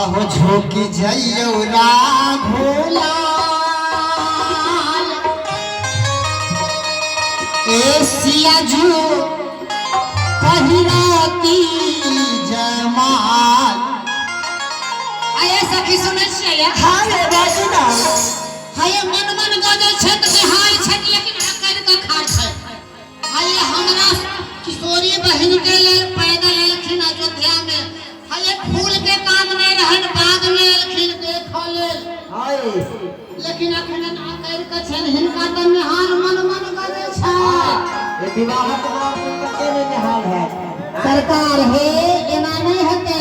आहो झोंकी जइयो राघोला सियाजू पहिराती जमाल आये सखी सुनै छियै हां रे बासुना हाय मन मन गजै छै त हाय छै लेकिन आकर का खार छै हाय हमरा किशोरी बहन के लेल पैदल एलखिन अयोध्या में हाय फूल के काम नहीं रहन बाग में एलखिन देखो लेल हाय लेकिन अखन आकर का छन हिनका त निहार मन मन गजै छै ये विवाह के बाद कते में निहाल है सरकार हे एना नहीं हते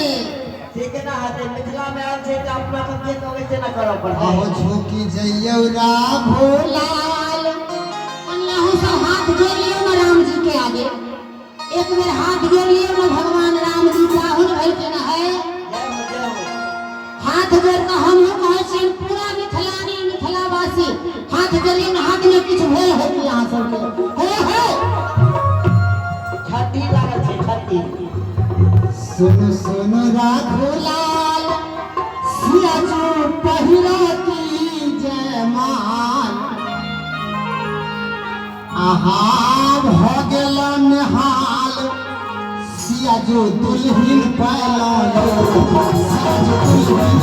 ठीक है ना हते मिथिला में आल छै त अपना सबके तो वैसे ना करो पड़ता आहो झोंकी जइयो राघोलाल अल्लाह से हाथ जोड़ियो ना राम जी के आगे एक बार हाथ जोड़ियो ना भगवान राम जी राहुल भाई के ना है हाथ जोड़ के हम कहै छी पूरा मिथिलानी मिथिलावासी हाथ जोड़ियो ना हाथ में कुछ भेल है कि यहां सब के हे छाती लागल छै छाती सुन सुन राघोलाल सियाजू पहिराती जयमाल आहा भ गेल निहाल सियाजू दुल्हन पालो सियाजू दुल्हन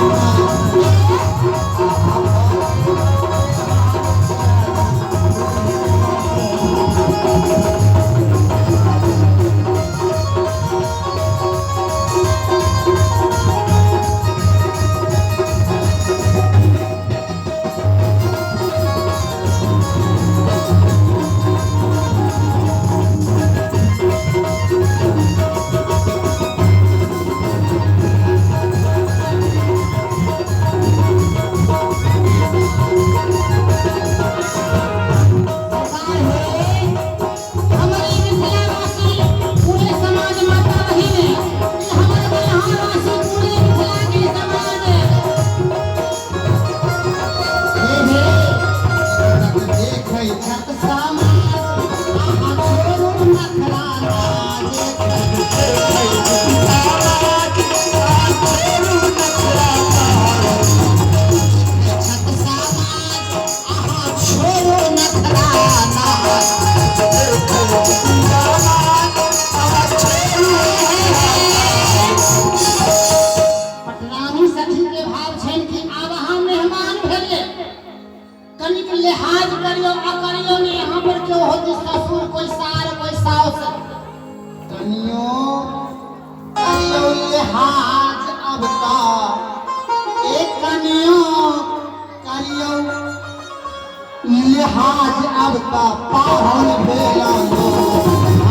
लिहाज करियो अकरियो ने यहाँ पर क्यों होती ससुर कोई सार कोई सास कनियो कनियो लिहाज अब ता एक कनियो कनियो लिहाज अब ता पाहुन भेला लो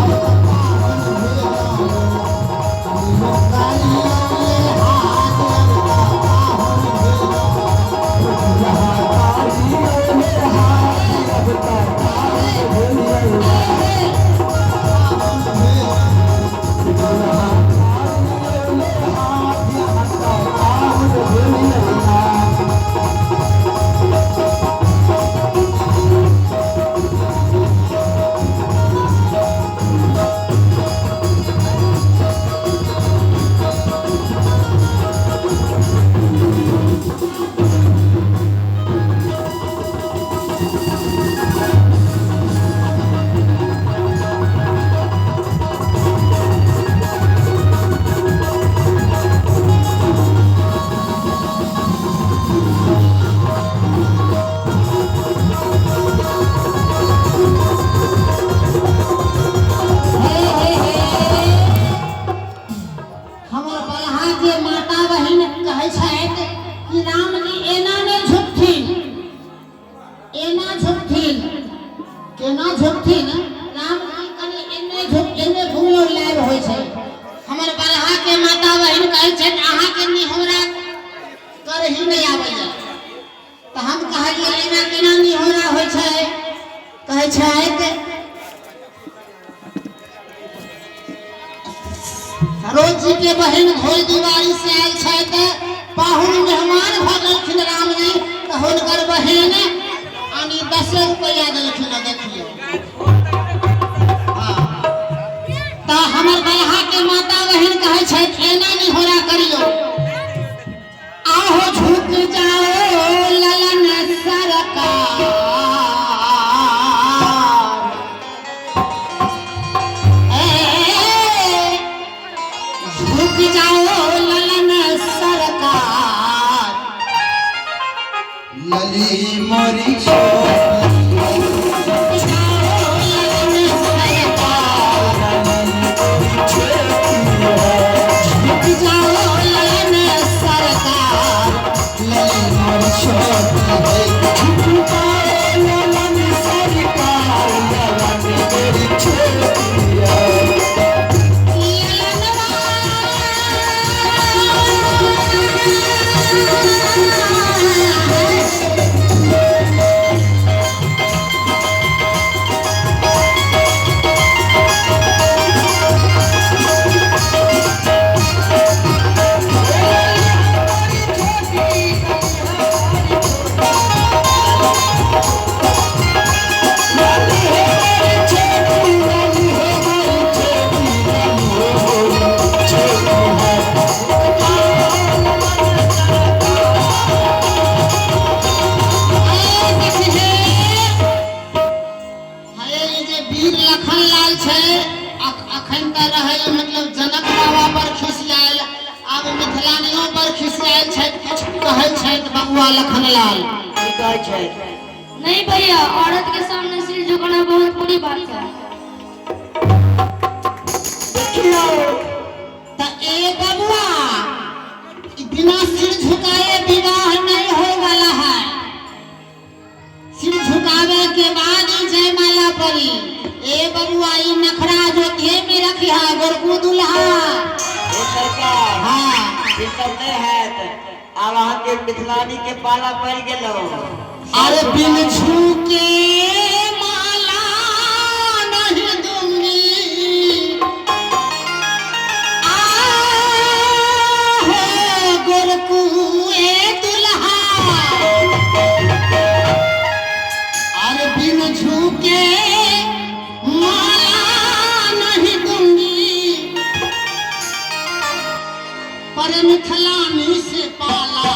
अब ता पाहुन भेला लो कनियो लिहाज अब ता पाहुन भेला रोजी के बहन घोल दीवारी से आयल छै त पाहुन मेहमान भ गेलखिन राम जी त हुनकर बहन आनी 10 रुपया देलखिन देखिए त हमर बलहा के माता बहन कहै छै एना नहीं होरा करियो वीर लखन लाल छै अखन त रहल मतलब जनक बाबा पर खिसियाल अब मिथिलानियों पर खिसियाल छै कुछ कहै छै बबुआ लखन लाल की कहै छै? नहीं भैया, औरत के सामने सिर झुकाना बहुत बुरी बात है। देखियो त ए बबुआ बिना सिर झुकाए विवाह नहीं होए वाला है। सिर झुकावे के बाद ही जयमाला पड़ी। ए बबुआ ई नखरा जो थे में रखिया गोरकू दुल्हा ये सरकार हाँ ये सब नहीं है अब अहाँ के मिथिलानी के पाला पड़ गेलो। अरे बिन झुके माला नहीं दूंगी हो गोरकू ए दुल्हा। अरे बिन झुके माला नहीं दूंगी पर मिथिलानी से पाला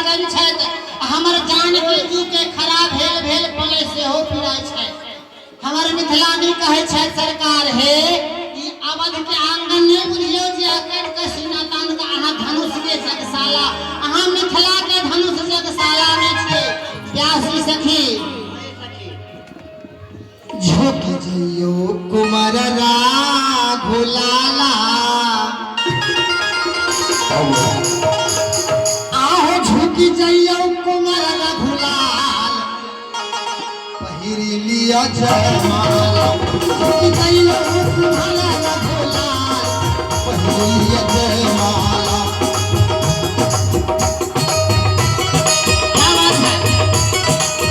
हमर जानकी जी के खराब भेल पले से हो फिराय छै। हमर मिथिलानी कहे छै सरकार हे ई अवध के आंगन ने बुझियो जे अकर के सीना तान के अहाँ धनुष के जगशाला अहाँ मिथिला के धनुष जगशाला में छै। प्यासी सखी झुक जइयो कुमार राघुलाला आहो झुक जइयो कुमार रघुलाल पहिरी लिया जयमाला झुक जइयो कुमार रघुलाल पहिरी लिया जयमाला क्या बात है?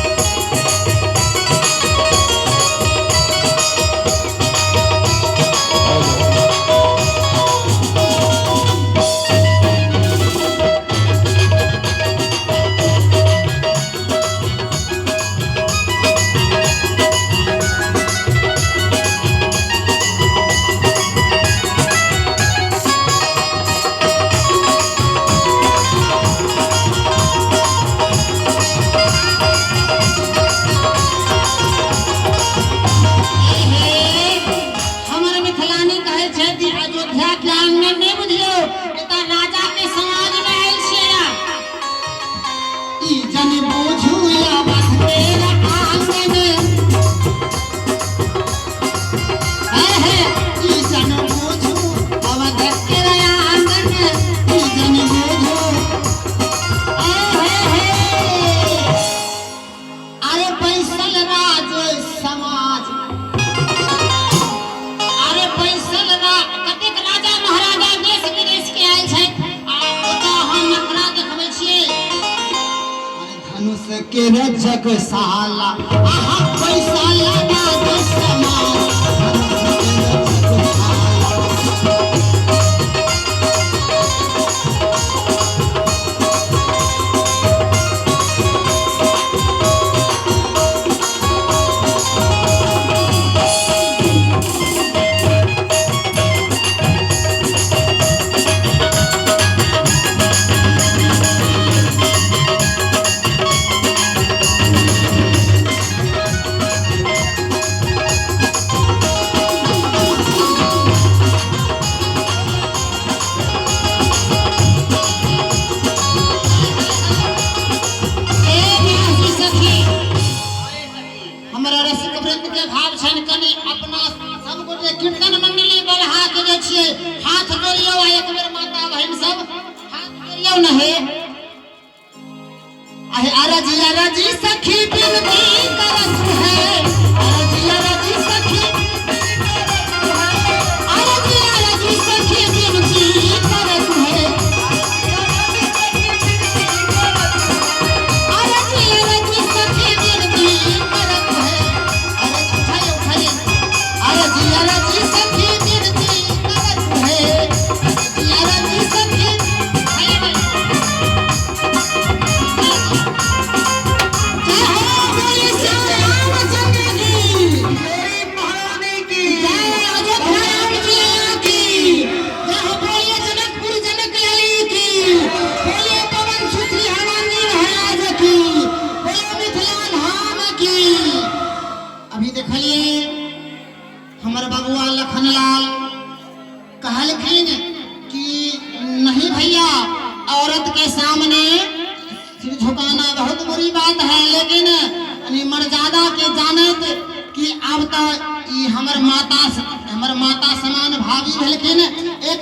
के रजक साला आहा पैसा लगा दे समान के रजक साला ए न्यासी सखी हमरा रसिक वृंद के भाव छन कनी अपना सब गोटे कीर्तन मंडली बलहा के जे छिए हाथ जोड़ियो आ एक बेर माता बहन सब हाथ जोड़ियो न हे आहे अरजी सखी बिनती करत है अरजी सखी अरजी सखी बिनती करत है अरजी सखी बिनती करत है अरे उठाइए अरजी सखी बिनती करत है अरजी सखी उठाइए अभी देखलिए हमर बबुआ लखनलाल कहलखिन कि नहीं भैया औरत के सामने सिर झुकाना बहुत बुरी बात है, लेकिन मर्यादा के जानत कि अब तो ई हमर माता समान भाभी भेलखिन। एक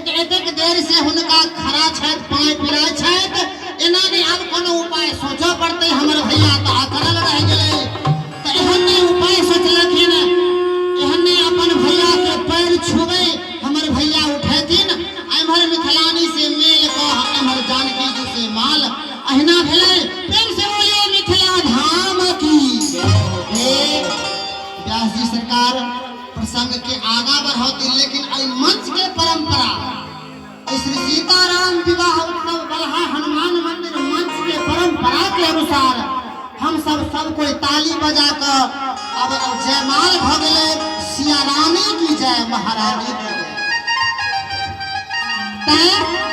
देर से हुनका खड़ा छथि, पाँव पिराय छथि, एना नहीं अब कोनो उपाय सोचो पड़ते। हमर भैया तो अकड़ल रह गेलै, तो एहने उपाय सोचलखिन, एहने अपन भैया के पैर छुबै, हमर भैया उठेथिन, एम्हर मिथिलानी से मेल कह एम्हर जानकी जी से माल। अहिना भेलै। प्रेम से बोलिए मिथिला धाम की। व्यास जी सरकार प्रसंग के आगा बढ़ौती, लेकिन आई मंच के परंपरा श्री सीताराम विवाह उत्सव बलहा हनुमान मंदिर मंच के परंपरा के अनुसार हम सब कोई ताली बजा कर अब जयमाल भ गेलै। सिया रानी की जय, महारानी की जय।